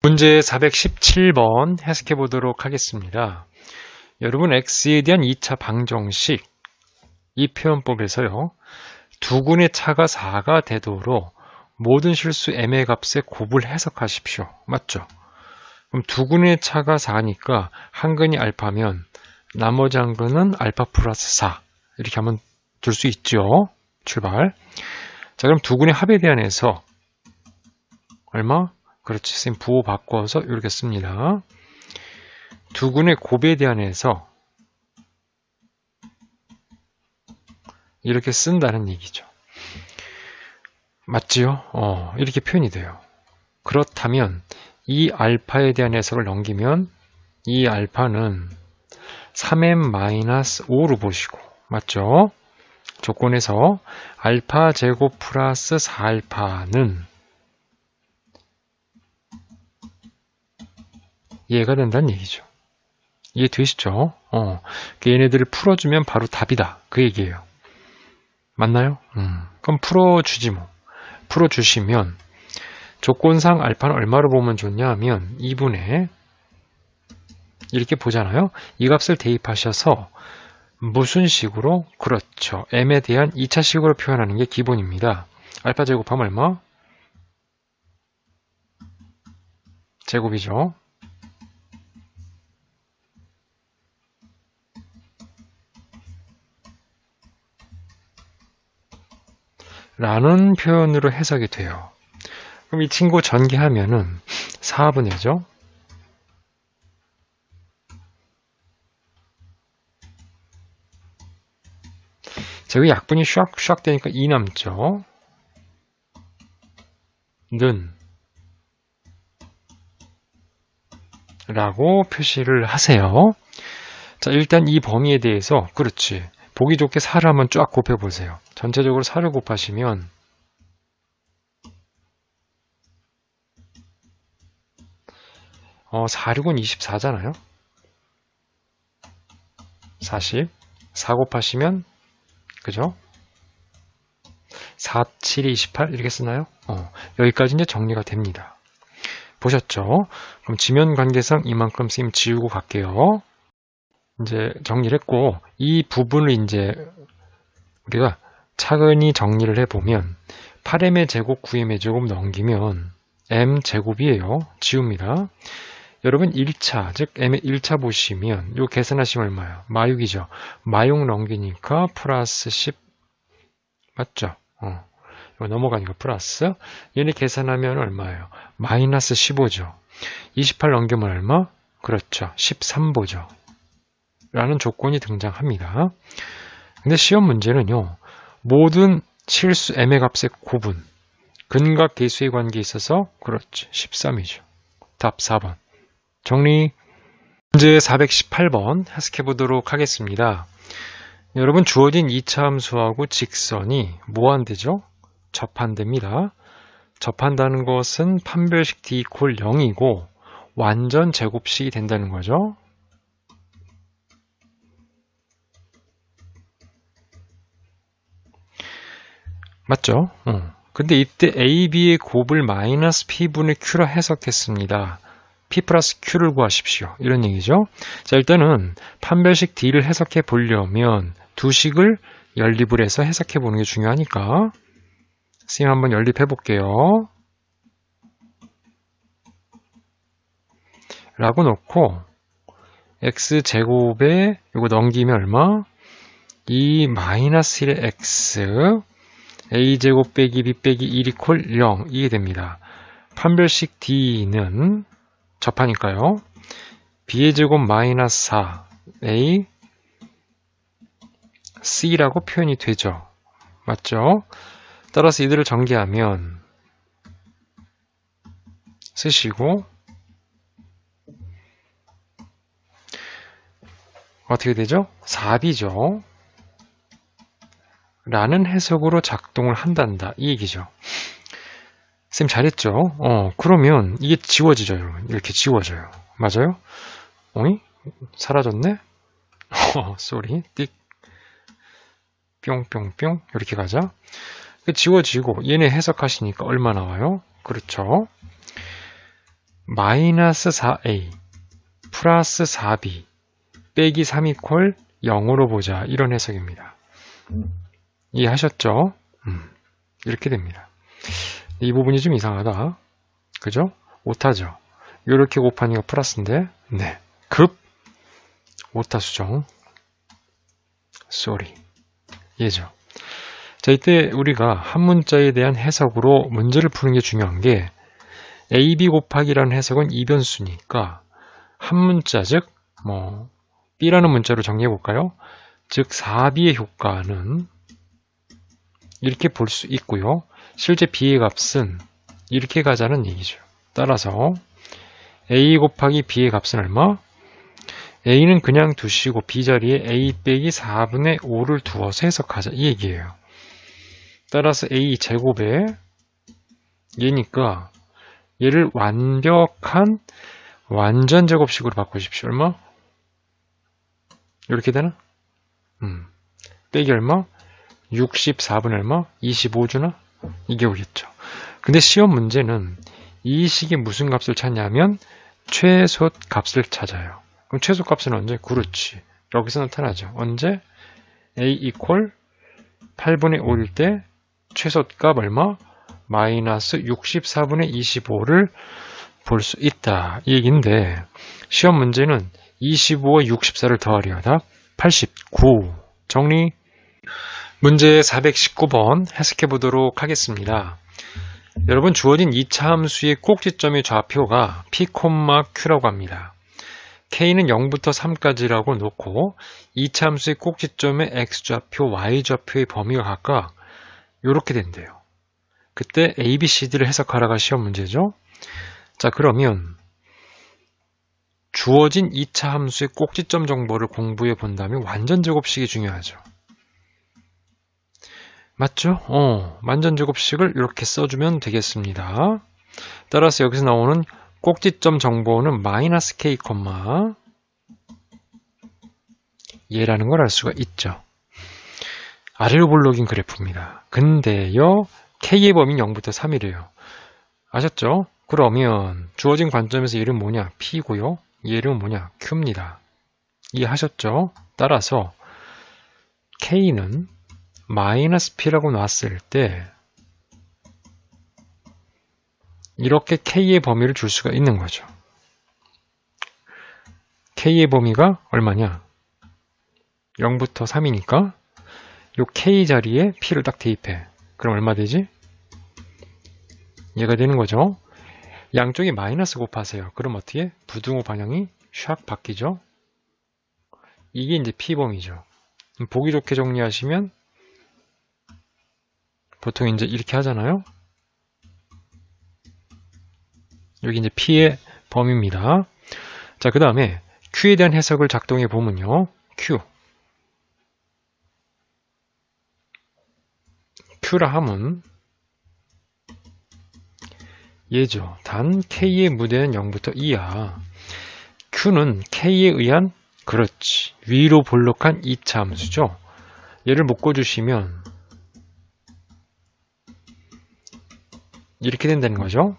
문제 417번 해석해 보도록 하겠습니다. 여러분 x에 대한 2차 방정식 이 표현법에서요. 두근의 차가 4가 되도록 모든 실수 m의 값에 곱을 해석하십시오. 맞죠? 그럼 두근의 차가 4니까 한 근이 알파면 나머지 한 근은 알파 플러스 4 이렇게 하면 줄 수 있죠. 출발. 자, 그럼 두근의 합에 대한 해석 얼마? 그렇지. 선생님 부호 바꿔서 이렇게 씁니다. 두근의 곱에 대한 해석 이렇게 쓴다는 얘기죠. 맞지요? 이렇게 표현이 돼요. 그렇다면 이 알파에 대한 해석을 넘기면 이 알파는 3m-5로 보시고 맞죠? 조건에서 알파 제곱 플러스 4알파는 이해가 된다는 얘기죠. 이해되시죠? 얘네들을 풀어주면 바로 답이다. 그 얘기예요. 맞나요? 그럼 풀어주지 뭐. 풀어주시면 조건상 알파는 얼마로 보면 좋냐 하면 2분의 이렇게 보잖아요. 이 값을 대입하셔서 무슨 식으로? 그렇죠. m에 대한 2차 식으로 표현하는 게 기본입니다. 알파 제곱하면 얼마? 제곱이죠. 라는 표현으로 해석이 돼요. 그럼 이 친구 전개하면은 4분의죠. 자, 여기 약분이 샥샥 되니까 2 남죠. 는 라고 표시를 하세요. 자, 일단 이 범위에 대해서 그렇지. 보기 좋게 4를 한번 쫙 곱해보세요. 전체적으로 4를 곱하시면 4, 6은 24잖아요. 40. 4 곱하시면 그죠? 4, 7이 28 이렇게 쓰나요? 여기까지 이제 정리가 됩니다. 보셨죠? 그럼 지면 관계상 이만큼 쌤 지우고 갈게요. 이제 정리를 했고 이 부분을 이제 우리가 차근히 정리를 해보면 8m의 제곱, 9m의 제곱 넘기면 m 제곱이에요. 지웁니다. 여러분 1차, 즉 m의 1차 보시면 요 계산하시면 얼마예요? 마육이죠. 마육 넘기니까 플러스 10 맞죠? 이거 넘어가니까 플러스 얘네 계산하면 얼마예요? 마이너스 15죠. 28 넘기면 얼마? 그렇죠. 13보죠. 라는 조건이 등장합니다. 근데 시험 문제는요. 모든 실수 m의 값의 곱은 근각 계수의 관계에 있어서 그렇지. 13이죠. 답 4번. 정리. 문제 418번 해석해 보도록 하겠습니다. 여러분 주어진 2차 함수하고 직선이 뭐한대죠? 접한답니다. 접한다는 것은 판별식 d 이퀄 0이고 완전 제곱식이 된다는 거죠. 맞죠? 근데 이때 AB의 곱을 마이너스 P분의 Q라 해석했습니다. P 플러스 Q를 구하십시오. 이런 얘기죠. 자, 일단은 판별식 D를 해석해 보려면 두 식을 연립을 해서 해석해 보는 게 중요하니까 선생님 한번 연립해 볼게요. 라고 놓고 X제곱에 이거 넘기면 얼마? 2 마이너스 1의 X a제곱 빼기 b 빼기 1 이퀄 0 이게 됩니다. 판별식 d는 접하니까요. b의 제곱 마이너스 4 a c라고 표현이 되죠. 맞죠? 따라서 이들을 전개하면 쓰시고 어떻게 되죠? 4b죠. 라는 해석으로 작동을 한단다. 이 얘기죠. 쌤 잘했죠? 그러면 이게 지워지죠, 여러분. 이렇게 지워져요. 맞아요? 어이? 사라졌네? 쏘리. 띡. 뿅뿅뿅. 이렇게 가자. 지워지고 얘네 해석하시니까 얼마 나와요? 그렇죠. 마이너스 4a 플러스 4b 빼기 3 이퀄 0으로 보자. 이런 해석입니다. 이해하셨죠? 이렇게 됩니다. 이 부분이 좀 이상하다. 그죠? 오타죠? 이렇게 곱하니까 플러스인데, 네. 급 오타 수정. 쏘리. 예죠. 자, 이때 우리가 한 문자에 대한 해석으로 문제를 푸는 게 중요한 게 AB 곱하기라는 해석은 이변수니까 한 문자, 즉 B라는 문자로 정리해 볼까요? 즉 4B의 효과는 이렇게 볼 수 있고요. 실제 B의 값은 이렇게 가자는 얘기죠. 따라서 A 곱하기 B의 값은 얼마? A는 그냥 두시고 B 자리에 A 빼기 4분의 5를 두어서 해석하자 이 얘기예요. 따라서 A 제곱에 얘니까 얘를 완벽한 완전 제곱식으로 바꾸십시오. 얼마? 이렇게 되나? 빼기 얼마? 64분의 얼마? 25주나? 이게 오겠죠. 근데 시험 문제는 이 식이 무슨 값을 찾냐면 최소 값을 찾아요. 그럼 최소 값은 언제? 그렇지. 여기서 나타나죠. 언제? A 이퀄 8분의 5일 때 최소값 얼마? 마이너스 64분의 25를 볼 수 있다. 이 얘기인데 시험 문제는 25와 64를 더하려 답 89. 정리. 문제 419번 해석해 보도록 하겠습니다. 여러분 주어진 2차 함수의 꼭지점의 좌표가 P, Q라고 합니다. K는 0부터 3까지라고 놓고 2차 함수의 꼭지점의 X좌표, Y좌표의 범위가 각각 이렇게 된대요. 그때 A, B, C, D를 해석하라가 시험 문제죠. 자, 그러면 주어진 2차 함수의 꼭지점 정보를 공부해 본다면 완전 제곱식이 중요하죠. 맞죠? 완전 제곱식을 이렇게 써주면 되겠습니다. 따라서 여기서 나오는 꼭지점 정보는 마이너스 K, 얘라는 걸 알 수가 있죠. 아래로 볼록인 그래프입니다. 근데요, K의 범위는 0부터 3이래요. 아셨죠? 그러면 주어진 관점에서 얘는 뭐냐? P고요. 얘는 뭐냐? Q입니다. 이해하셨죠? 따라서 K는 마이너스 P라고 놨을 때 이렇게 K의 범위를 줄 수가 있는 거죠. K의 범위가 얼마냐? 0부터 3이니까 요 K 자리에 P를 딱 대입해. 그럼 얼마 되지? 얘가 되는 거죠. 양쪽에 마이너스 곱하세요. 그럼 어떻게? 부등호 방향이 샥 바뀌죠. 이게 이제 P범위죠. 보기 좋게 정리하시면 보통 이제 이렇게 하잖아요. 여기 이제 P의 범위입니다. 자, 그 다음에 Q에 대한 해석을 작동해 보면요. Q라 함은 얘죠. 단 K의 무대는 0부터 2야. Q는 K에 의한 그렇지. 위로 볼록한 2차 함수죠. 얘를 묶어주시면 이렇게 된다는 거죠.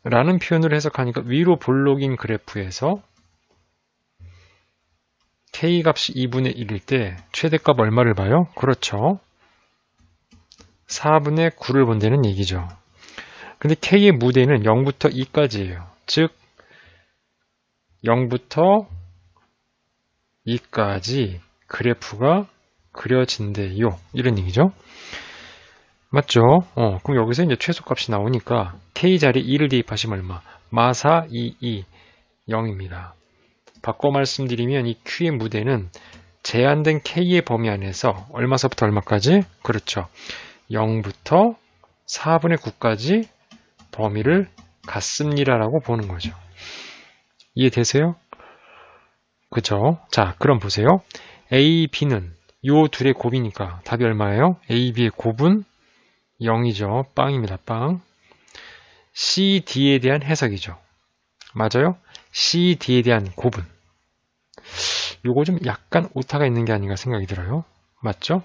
라는 표현을 해석하니까 위로 볼록인 그래프에서 K값이 2분의 1일 때 최대값 얼마를 봐요? 그렇죠. 4분의 9를 본다는 얘기죠. 근데 K의 무대는 0부터 2까지예요. 즉 0부터 2까지 그래프가 그려진대요. 이런 얘기죠. 맞죠? 그럼 여기서 이제 최소값이 나오니까 K 자리에 2를 대입하시면 얼마? 마사 2, 2, 0입니다. 바꿔 말씀드리면 이 Q의 무대는 제한된 K의 범위 안에서 얼마서부터 얼마까지? 그렇죠. 0부터 4분의 9까지 범위를 갖습니다라고 보는 거죠. 이해되세요? 그죠? 자, 그럼 보세요. A, B는 요 둘의 곱이니까 답이 얼마예요? A, B의 곱은 0이죠. 빵입니다. 빵. C, D에 대한 해석이죠. 맞아요? C, D에 대한 곱은 요거 좀 약간 오타가 있는 게 아닌가 생각이 들어요. 맞죠?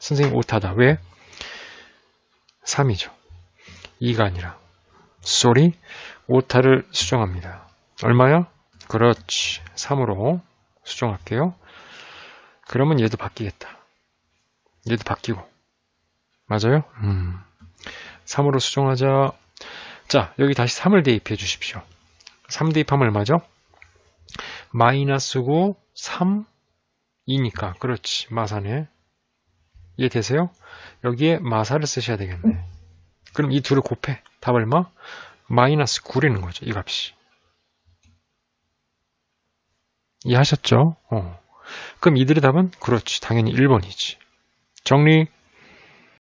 선생님 오타다. 왜? 3이죠. 2가 아니라. 쏘리, 오타를 수정합니다. 얼마야? 그렇지. 3으로 수정할게요. 그러면 얘도 바뀌겠다. 얘도 바뀌고. 맞아요? 3으로 수정하자. 자, 여기 다시 3을 대입해 주십시오. 3 대입하면 얼마죠? 마이너스 9, 3, 2니까. 그렇지. 마사네. 이해되세요? 여기에 마사를 쓰셔야 되겠네. 그럼 이 둘을 곱해. 답 얼마? 마이너스 9라는 거죠. 이 값이. 이해하셨죠? 그럼 이들의 답은? 그렇지. 당연히 1번이지. 정리.